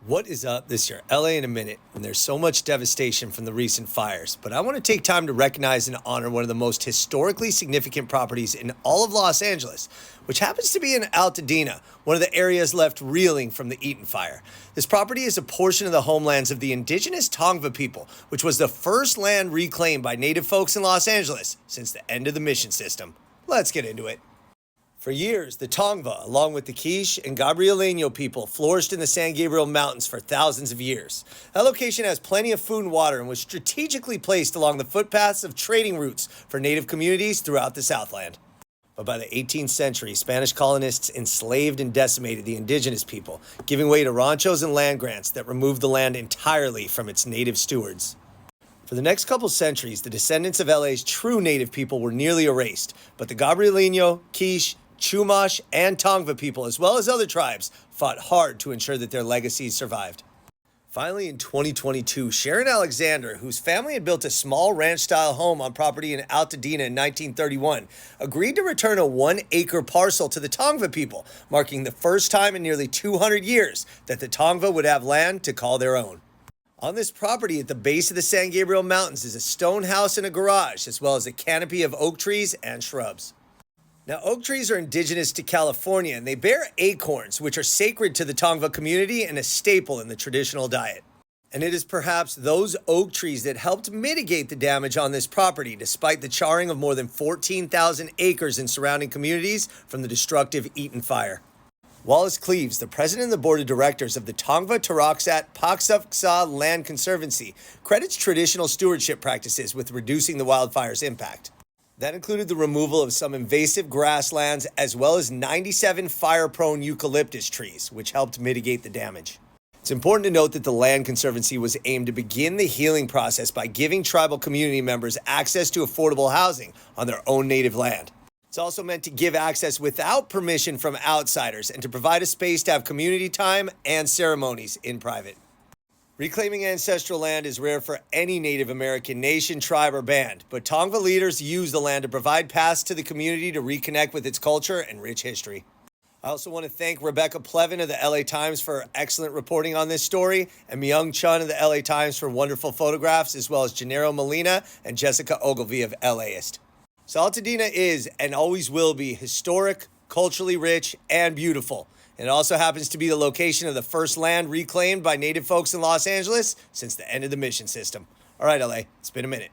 What is up this year? LA in a minute, and there's so much devastation from the recent fires. But I want to take time to recognize and honor one of the most historically significant properties in all of Los Angeles, which happens to be in Altadena, one of the areas left reeling from the Eaton fire. This property is a portion of the homelands of the Indigenous Tongva people, which was the first land reclaimed by Native folks in Los Angeles since the end of the mission system. Let's get into it. For years, the Tongva, along with the Quiche and Gabrielino people, flourished in the San Gabriel Mountains for thousands of years. That location has plenty of food and water and was strategically placed along the footpaths of trading routes for native communities throughout the Southland. But by the 18th century, Spanish colonists enslaved and decimated the indigenous people, giving way to ranchos and land grants that removed the land entirely from its native stewards. For the next couple centuries, the descendants of LA's true native people were nearly erased, but the Gabrielino, Quiche, Chumash, and Tongva people, as well as other tribes, fought hard to ensure that their legacies survived. Finally, in 2022, Sharon Alexander, whose family had built a small ranch-style home on property in Altadena in 1931, agreed to return a 1-acre parcel to the Tongva people, marking the first time in nearly 200 years that the Tongva would have land to call their own. On this property at the base of the San Gabriel Mountains is a stone house and a garage, as well as a canopy of oak trees and shrubs. Now, oak trees are indigenous to California, and they bear acorns, which are sacred to the Tongva community and a staple in the traditional diet. And it is perhaps those oak trees that helped mitigate the damage on this property, despite the charring of more than 14,000 acres in surrounding communities from the destructive Eaton fire. Wallace Cleaves, the president of the board of directors of the Tongva Taraxat Paksaksa Land Conservancy, credits traditional stewardship practices with reducing the wildfire's impact. That included the removal of some invasive grasslands as well as 97 fire-prone eucalyptus trees, which helped mitigate the damage. It's important to note that the Land Conservancy was aimed to begin the healing process by giving tribal community members access to affordable housing on their own native land. It's also meant to give access without permission from outsiders and to provide a space to have community time and ceremonies in private. Reclaiming ancestral land is rare for any Native American nation, tribe, or band, but Tongva leaders use the land to provide paths to the community to reconnect with its culture and rich history. I also want to thank Rebecca Plevin of the LA Times for her excellent reporting on this story, and Myung Chun of the LA Times for wonderful photographs, as well as Genaro Molina and Jessica Ogilvie of LAist. So Altadena is, and always will be, historic, culturally rich, and beautiful. It also happens to be the location of the first land reclaimed by native folks in Los Angeles since the end of the mission system. All right, LA, it's been a minute.